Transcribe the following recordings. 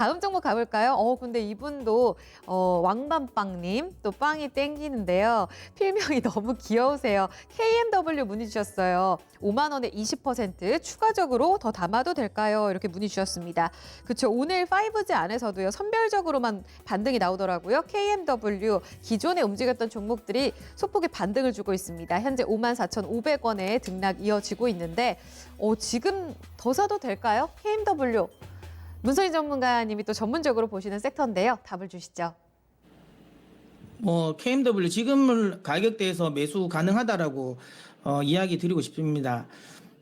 다음 종목 가볼까요? 근데 이분도 왕밤빵님 또 빵이 땡기는데요. 필명이 너무 귀여우세요. KMW 문의 주셨어요. 5만 원에 20% 추가적으로 더 담아도 될까요? 이렇게 문의 주셨습니다. 그렇죠. 오늘 5G 안에서도요. 선별적으로만 반등이 나오더라고요. KMW 기존에 움직였던 종목들이 소폭의 반등을 주고 있습니다. 현재 54,500원에 등락 이어지고 있는데 지금 더 사도 될까요? KMW. 문선희 전문가님이 또 전문적으로 보시는 섹터인데요. 답을 주시죠. KMW 지금 가격대에서 매수 가능하다라고 이야기 드리고 싶습니다.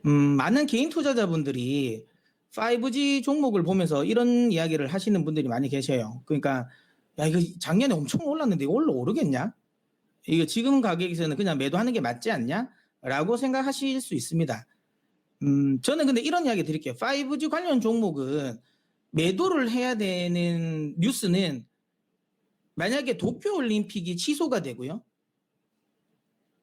많은 개인 투자자분들이 5G 종목을 보면서 이런 이야기를 하시는 분들이 많이 계셔요. 그러니까 야 이거 작년에 엄청 올랐는데 이거 오르겠냐? 이거 지금 가격에서는 그냥 매도하는 게 맞지 않냐? 라고 생각하실 수 있습니다. 저는 근데 이런 이야기 드릴게요. 5G 관련 종목은 매도를 해야 되는 뉴스는 만약에 도쿄올림픽이 취소가 되고요.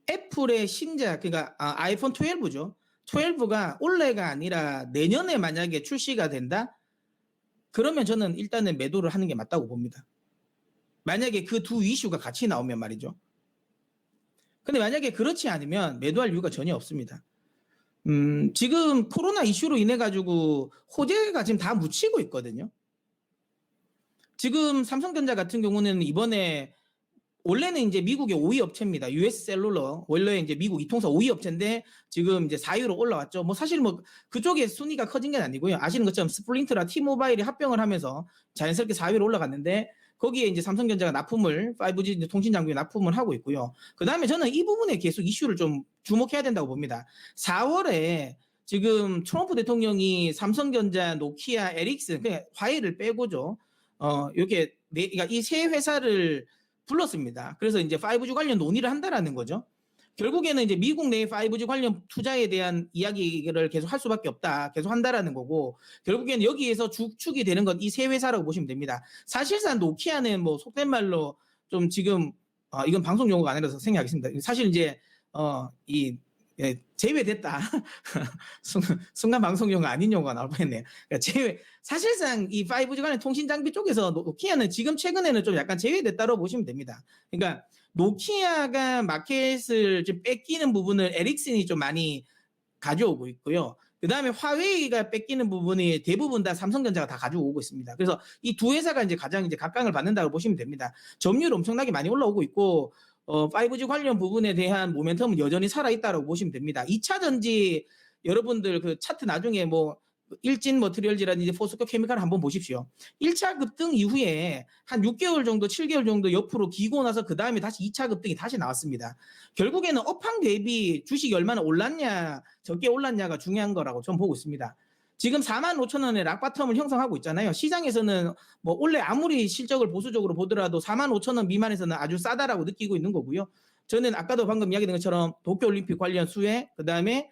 애플의 신작, 그러니까 아이폰 12죠. 12가 올해가 아니라 내년에 만약에 출시가 된다? 그러면 저는 일단은 매도를 하는 게 맞다고 봅니다. 만약에 그 두 이슈가 같이 나오면 말이죠. 근데 만약에 그렇지 않으면 매도할 이유가 전혀 없습니다. 지금 코로나 이슈로 인해 가지고 호재가 지금 다 묻히고 있거든요. 지금 삼성전자 같은 경우는 이번에 원래는 이제 미국의 5위 업체입니다. US 셀룰러 원래 이제 미국 이통사 5위 업체인데 지금 이제 4위로 올라왔죠. 사실 그쪽에 순위가 커진 게 아니고요. 아시는 것처럼 스플린트랑 T모바일이 합병을 하면서 자연스럽게 4위로 올라갔는데 거기에 이제 삼성전자가 납품을 5G 통신 장비에 납품을 하고 있고요. 그 다음에 저는 이 부분에 계속 이슈를 좀 주목해야 된다고 봅니다. 4월에 지금 트럼프 대통령이 삼성전자, 노키아, 에릭슨 그냥 화웨이를 빼고죠. 이렇게 그러니까 이 세 회사를 불렀습니다. 그래서 이제 5G 관련 논의를 한다라는 거죠. 결국에는 이제 미국 내 5G 관련 투자에 대한 이야기를 계속 할 수밖에 없다. 계속 한다라는 거고, 결국에는 여기에서 주축이 되는 건 이 세 회사라고 보시면 됩니다. 사실상 노키아는 속된 말로 좀 지금, 이건 방송 용어가 아니라서 생략하겠습니다. 사실 이제, 제외됐다. 순간 방송 용어 아닌 용어가 나올 뻔했네요. 그러니까 사실상 이 5G 관련 통신 장비 쪽에서 노키아는 지금 최근에는 좀 약간 제외됐다고 보시면 됩니다. 그러니까 노키아가 마켓을 좀 뺏기는 부분을 에릭슨이 좀 많이 가져오고 있고요. 그 다음에 화웨이가 뺏기는 부분이 대부분 다 삼성전자가 다 가지고 고 있습니다. 그래서 이 두 회사가 이제 가장 이제 각광을 받는다고 보시면 됩니다. 점유율 엄청나게 많이 올라오고 있고, 5G 관련 부분에 대한 모멘텀은 여전히 살아있다고 보시면 됩니다. 2차 전지 여러분들 그 차트 나중에 일진 머티리얼즈라든지 포스코 케미칼 한번 보십시오. 1차 급등 이후에 한 6개월 정도, 7개월 정도 옆으로 기고 나서 그 다음에 다시 2차 급등이 다시 나왔습니다. 결국에는 업황 대비 주식이 얼마나 올랐냐, 적게 올랐냐가 중요한 거라고 저는 보고 있습니다. 지금 45,000원의 락바텀을 형성하고 있잖아요. 시장에서는 원래 아무리 실적을 보수적으로 보더라도 45,000원 미만에서는 아주 싸다라고 느끼고 있는 거고요. 저는 아까도 방금 이야기된 것처럼 도쿄올림픽 관련 수혜, 그 다음에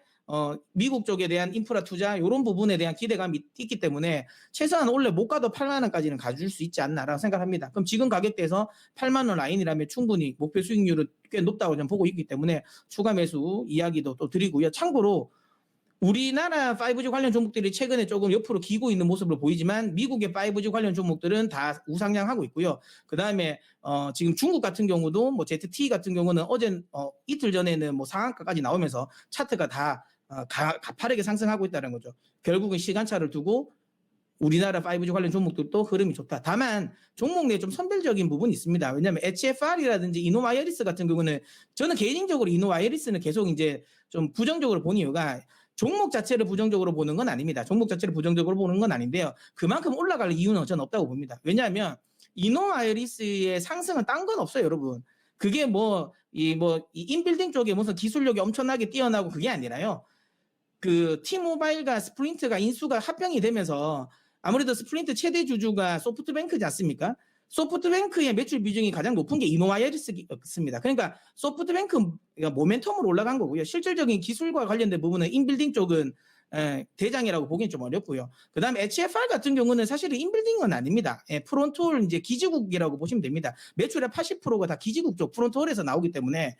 미국 쪽에 대한 인프라 투자 이런 부분에 대한 기대감이 있기 때문에 최소한 원래 못 가도 8만 원까지는 가줄 수 있지 않나라고 생각합니다. 그럼 지금 가격대에서 8만 원 라인이라면 충분히 목표 수익률은 꽤 높다고 저는 보고 있기 때문에 추가 매수 이야기도 또 드리고요. 참고로 우리나라 5G 관련 종목들이 최근에 조금 옆으로 기고 있는 모습으로 보이지만 미국의 5G 관련 종목들은 다 우상향하고 있고요. 그 다음에 지금 중국 같은 경우도 ZT 같은 경우는 이틀 전에는 상한가까지 나오면서 차트가 다 가파르게 상승하고 있다는 거죠. 결국은 시간차를 두고 우리나라 5G 관련 종목들도 흐름이 좋다. 다만 종목 내에 좀 선별적인 부분이 있습니다. 왜냐하면 HFR이라든지 이노와이어리스 같은 경우는 저는 개인적으로 이노와이어리스는 계속 이제 좀 부정적으로 본 이유가 종목 자체를 부정적으로 보는 건 아닙니다. 종목 자체를 부정적으로 보는 건 아닌데요. 그만큼 올라갈 이유는 저는 없다고 봅니다. 왜냐하면 이노와이어리스의 상승은 딴 건 없어요, 여러분. 그게 이 인빌딩 쪽에 무슨 기술력이 엄청나게 뛰어나고 그게 아니라요. 그 T모바일과 스프린트가 인수가 합병이 되면서 아무래도 스프린트 최대 주주가 소프트뱅크지 않습니까? 소프트뱅크의 매출 비중이 가장 높은 게 이노와이어리스입니다. 그러니까 소프트뱅크 모멘텀으로 올라간 거고요. 실질적인 기술과 관련된 부분은 인빌딩 쪽은 대장이라고 보기는 좀 어렵고요. 그다음에 HFR 같은 경우는 사실은 인빌딩은 아닙니다. 프론트홀 이제 기지국이라고 보시면 됩니다. 매출의 80%가 다 기지국 쪽 프론트홀에서 나오기 때문에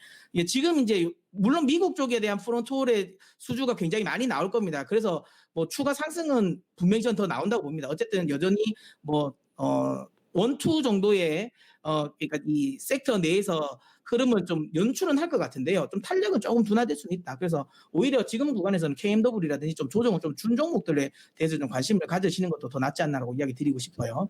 지금 이제 물론 미국 쪽에 대한 프론트홀의 수주가 굉장히 많이 나올 겁니다. 그래서 뭐 추가 상승은 분명히 전 더 나온다고 봅니다. 어쨌든 여전히 뭐 원투 정도의 그러니까 이 섹터 내에서 흐름을 좀 연출은 할 것 같은데요. 좀 탄력은 조금 둔화될 수는 있다. 그래서 오히려 지금 구간에서는 KMW라든지 좀 조정을 좀 준 종목들에 대해서 좀 관심을 가지시는 것도 더 낫지 않나라고 이야기 드리고 싶어요.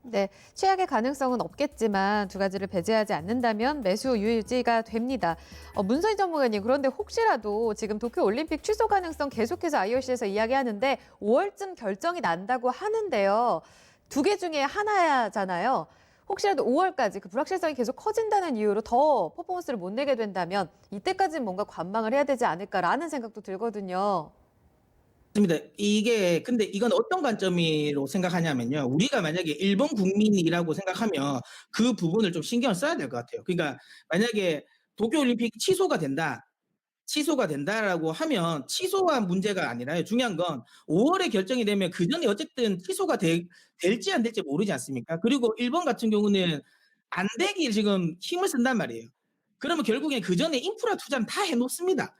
네, 최악의 가능성은 없겠지만 두 가지를 배제하지 않는다면 매수 유지가 됩니다. 문선희 전문가님, 그런데 혹시라도 지금 도쿄올림픽 취소 가능성 계속해서 IOC에서 이야기하는데 5월쯤 결정이 난다고 하는데요. 두 개 중에 하나잖아요. 혹시라도 5월까지 그 불확실성이 계속 커진다는 이유로 더 퍼포먼스를 못 내게 된다면 이때까지는 뭔가 관망을 해야 되지 않을까라는 생각도 들거든요. 맞습니다. 이게 근데 이건 어떤 관점으로 생각하냐면요. 우리가 만약에 일본 국민이라고 생각하면 그 부분을 좀 신경을 써야 될 것 같아요. 그러니까 만약에 도쿄올림픽 취소가 된다라고 하면 취소가 문제가 아니라요. 중요한 건 5월에 결정이 되면 그전에 어쨌든 취소가 될지 안 될지 모르지 않습니까? 그리고 일본 같은 경우는 안 되길 지금 힘을 쓴단 말이에요. 그러면 결국엔 그전에 인프라 투자는 다 해놓습니다.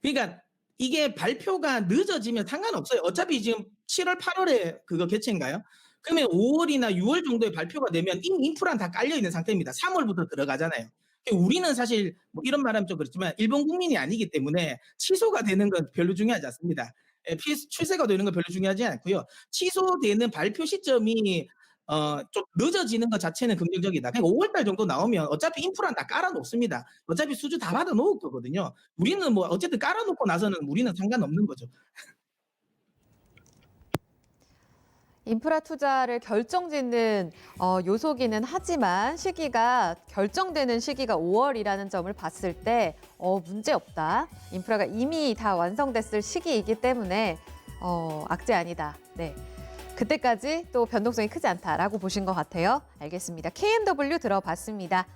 그러니까 이게 발표가 늦어지면 상관없어요. 어차피 지금 7월, 8월에 그거 개최인가요? 그러면 5월이나 6월 정도에 발표가 되면 이미 인프라는 다 깔려 있는 상태입니다. 3월부터 들어가잖아요. 우리는 사실 뭐 이런 말하면 좀 그렇지만 일본 국민이 아니기 때문에 취소가 되는 건 별로 중요하지 않습니다. 출세가 되는 건 별로 중요하지 않고요. 취소되는 발표 시점이 좀 늦어지는 것 자체는 긍정적이다. 그러니까 5월 달 정도 나오면 어차피 인프라는 다 깔아 놓습니다. 어차피 수주 다 받아 놓을 거거든요. 우리는 뭐 어쨌든 깔아 놓고 나서는 우리는 상관없는 거죠. 인프라 투자를 결정짓는 요소기는 하지만 결정되는 시기가 5월이라는 점을 봤을 때 문제 없다. 인프라가 이미 다 완성됐을 시기이기 때문에 악재 아니다. 네. 그때까지 또 변동성이 크지 않다라고 보신 것 같아요. 알겠습니다. KMW 들어봤습니다.